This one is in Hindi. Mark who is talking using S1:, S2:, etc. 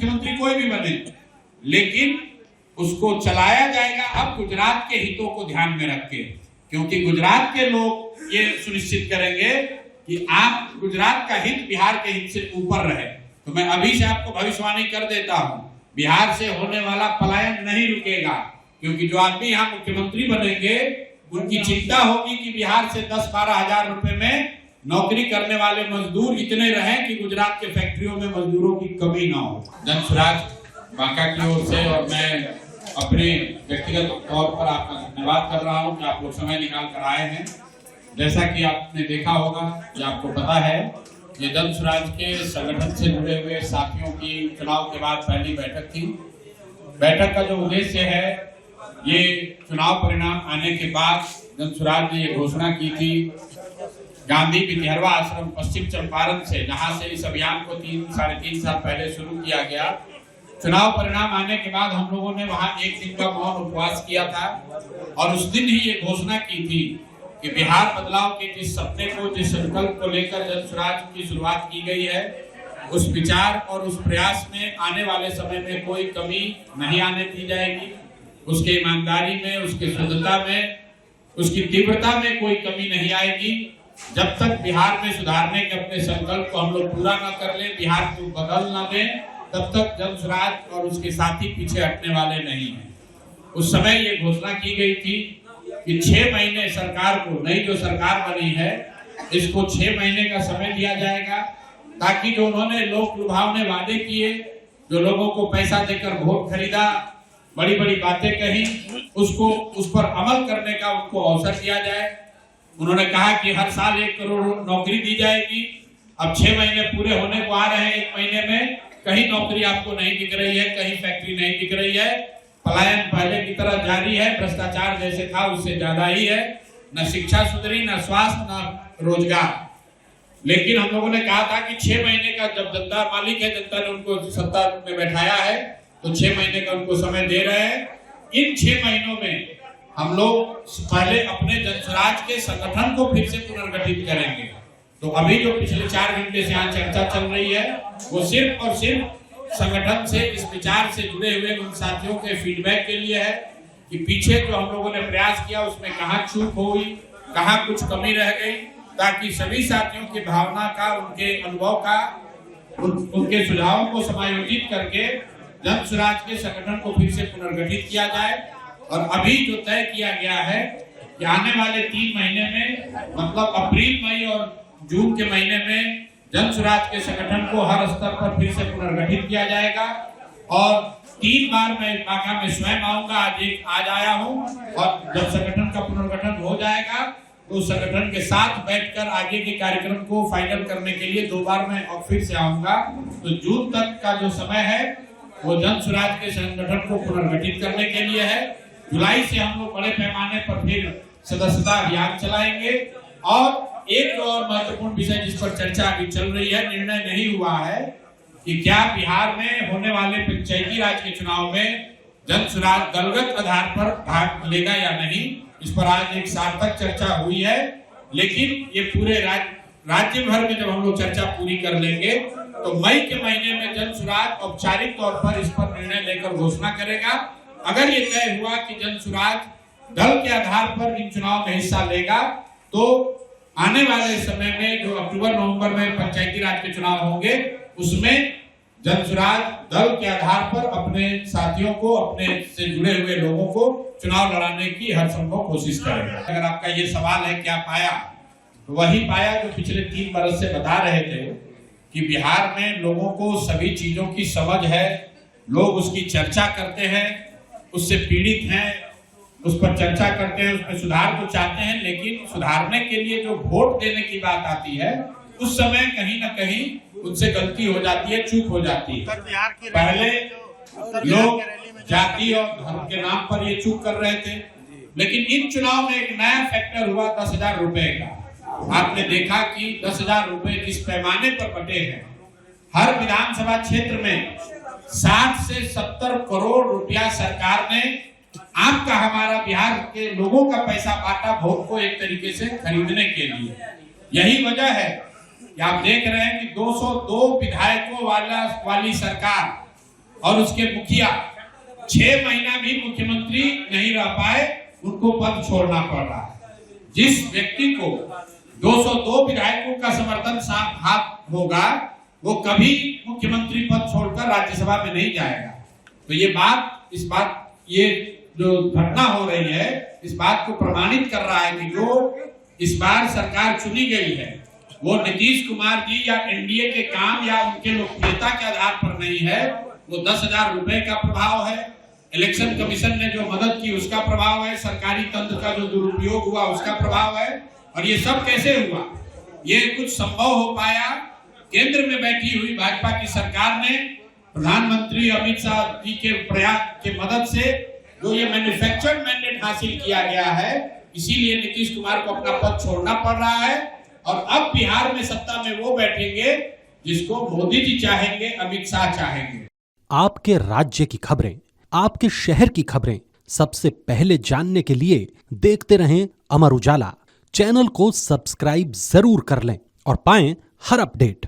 S1: मुख्यमंत्री कोई भी बने, लेकिन उसको चलाया जाएगा अब गुजरात के हितों को ध्यान में रख के, क्योंकि गुजरात के लोग ये सुनिश्चित करेंगे कि आप गुजरात का हित बिहार के हित से ऊपर रहे। तो मैं अभी से आपको भविष्यवाणी कर देता हूं, बिहार से होने वाला पलायन नहीं रुकेगा, क्योंकि जो आदमी यहाँ मुख्यमंत्री बनेंगे उनकी चिंता होगी कि बिहार से 10-12 हजार रुपए में नौकरी करने वाले मजदूर इतने रहें कि गुजरात के फैक्ट्रियों में मजदूरों की कमी ना हो। जनसुराज बांका की ओर से और मैं अपने व्यक्तिगत तौर पर आपका धन्यवाद कर रहा हूं कि आप लोग समय निकाल कर आए हैं। जैसा कि आपने देखा होगा, जो आपको पता है, ये जनसुराज के संगठन से जुड़े हुए साथियों की चुनाव के बाद पहली बैठक थी। बैठक का जो उद्देश्य है, ये चुनाव परिणाम आने के बाद जनसुराज ने ये घोषणा की थी, गांधी विद्यारवा आश्रम पश्चिम चंपारण से, जहां से इस अभियान को 3-3.5 साल पहले शुरू किया गया। चुनाव परिणाम आने के बाद हम लोगों ने वहां एक दिन का मौन उपवास किया था और उस दिन ही ये घोषणा की थी कि बिहार बदलाव के जिस सपने को, जिस संकल्प को लेकर जनसुराज की शुरुआत की गई है, उस विचार और उस प्रयास में आने वाले समय में कोई कमी नहीं आने दी जाएगी। उसके ईमानदारी में, उसके शुद्धता में, उसकी तीव्रता में कोई कमी नहीं आएगी। जब तक बिहार में सुधारने के अपने संकल्प को हम लोग पूरा न कर ले, बिहार को बदल न दें, तब तक जनसुराज और उसके साथी पीछे हटने वाले नहीं हैं। उस समय ये घोषणा की गई थी कि 6 महीने सरकार को, नई जो सरकार बनी है, इसको 6 महीने का समय दिया जाएगा, ताकि जो उन्होंने लोक लुभावने वादे किए, जो लोगों को पैसा देकर वोट खरीदा, बड़ी बड़ी बातें कही, उसको उस पर अमल करने का उनको अवसर दिया जाए। उन्होंने कहा कि हर साल 1 करोड़ नौकरी दी जाएगी। अब 6 महीने पूरे होने को आ रहे हैं, 1 महीने में कहीं नौकरी आपको नहीं दिख रही है, कहीं फैक्ट्री नहीं दिख रही है। पलायन पहले की तरह जारी है, भ्रष्टाचार जैसे था उससे ज्यादा ही है। न शिक्षा सुधरी, न स्वास्थ्य, न रोजगार। लेकिन हम लोगों ने कहा था कि 6 महीने का, जब जनता मालिक है, जनता ने उनको सत्ता में बैठाया है, तो 6 महीने का उनको समय दे रहे हैं। इन 6 महीनों में हम लोग पहले अपने जनसुराज के संगठन को फिर से पुनर्गठित करेंगे। तो अभी जो पिछले 4 घंटे से यहाँ चर्चा चल रही है, वो सिर्फ और सिर्फ संगठन से, इस विचार से जुड़े हुए उन साथियों के फीडबैक के लिए है कि पीछे जो हम लोगों ने प्रयास किया उसमें कहाँ चूक हुई, कहाँ कुछ कमी रह गई, ताकि सभी साथियों की भावना का, उनके अनुभव का, उनके सुझावों को समायोजित करके जनसुराज के संगठन को फिर से पुनर्गठित किया जाए। और अभी जो तय किया गया है कि आने वाले 3 महीने में, मतलब अप्रैल, मई और जून के महीने में जनसुराज के संगठन को हर स्तर पर फिर से पुनर्गठित किया जाएगा। और 3 बार मैं बांका में स्वयं आऊंगा, आज आया हूं, और जब संगठन का पुनर्गठन हो जाएगा तो संगठन के साथ बैठकर आगे के कार्यक्रम को फाइनल करने के लिए 2 बार मैं और फिर से आऊंगा। तो जून तक का जो समय है वो जनसुराज के संगठन को पुनर्गठित करने के लिए है। जुलाई से हम लोग बड़े पैमाने पर फिर सदस्यता अभियान चलाएंगे। और एक और महत्वपूर्ण विषय जिस पर चर्चा अभी चल रही है, निर्णय नहीं हुआ है कि क्या बिहार में होने वाले पंचायती राज के चुनाव में जनसुराज दलगत आधार पर भाग लेगा या नहीं। इस पर आज एक सार्थक चर्चा हुई है, लेकिन ये पूरे राज्य भर में जब हम लोग चर्चा पूरी कर लेंगे तो मई के महीने में जनसुराज औपचारिक तौर पर इस पर निर्णय लेकर घोषणा करेगा। अगर ये तय हुआ कि जनसुराज दल के आधार पर इन चुनाव में हिस्सा लेगा, तो आने वाले समय में जो अक्टूबर-नवंबर में पंचायती राज के चुनाव होंगे, उसमें जनसुराज दल के आधार पर अपने साथियों को, अपने से जुड़े हुए लोगों को चुनाव लड़ाने की हर संभव कोशिश करेगा। अगर आपका ये सवाल है क्या पाया, तो वही पाया जो पिछले 3 बरस से बता रहे थे कि बिहार में लोगों को सभी चीजों की समझ है, लोग उसकी चर्चा करते हैं, उससे पीड़ित हैं, उस पर चर्चा करते हैं, उसमें सुधार को चाहते हैं, लेकिन सुधारने के लिए जो वोट देने की बात आती है, उस समय कहीं ना कहीं उनसे गलती हो जाती है, चूक हो जाती है। पहले लोग जाति और धर्म के नाम पर ये चूक कर रहे थे, लेकिन इन चुनाव में एक नया फैक्टर हुआ 10,000 रुपए का। आपने देखा कि 10,000 रुपए जिस पैमाने पर बटे हैं, हर विधानसभा क्षेत्र में 60 से 70 करोड़ रुपया सरकार ने आपका, हमारा, बिहार के लोगों का पैसा बांटा वोट को एक तरीके से खरीदने के लिए। यही वजह है कि आप देख रहे हैं कि 202 विधायकों वाली सरकार और उसके मुखिया 6 महीना भी मुख्यमंत्री नहीं रह पाए, उनको पद छोड़ना पड़ रहा है। जिस व्यक्ति को 202 विधायकों का समर्थन साफ हाथ होगा, वो कभी मुख्यमंत्री पद छोड़कर राज्यसभा में नहीं जाएगा। तो ये जो घटना हो रही है, इस बात को प्रमाणित कर रहा है कि जो इस बार सरकार चुनी गई है, वो नीतीश कुमार जी या एनडीए के काम या उनके लोकप्रियता के आधार पर नहीं है, वो 10,000 रुपए का प्रभाव है, इलेक्शन कमीशन ने जो मदद की उसका प्रभाव है, सरकारी तंत्र का जो दुरुपयोग हुआ उसका प्रभाव है। और ये सब कैसे हुआ? ये कुछ संभव हो पाया केंद्र में बैठी हुई भाजपा की सरकार ने, प्रधानमंत्री अमित शाह जी के प्रयास के मदद से जो ये मैन्युफैक्चर्ड मैंडेट हासिल किया गया है, इसीलिए नीतीश कुमार को अपना पद छोड़ना पड़ रहा है। और अब बिहार में सत्ता में वो बैठेंगे जिसको मोदी जी चाहेंगे, अमित शाह चाहेंगे।
S2: आपके राज्य की खबरें, आपके शहर की खबरें सबसे पहले जानने के लिए देखते रहें अमर उजाला। चैनल को सब्सक्राइब जरूर कर लें और पाएं हर अपडेट।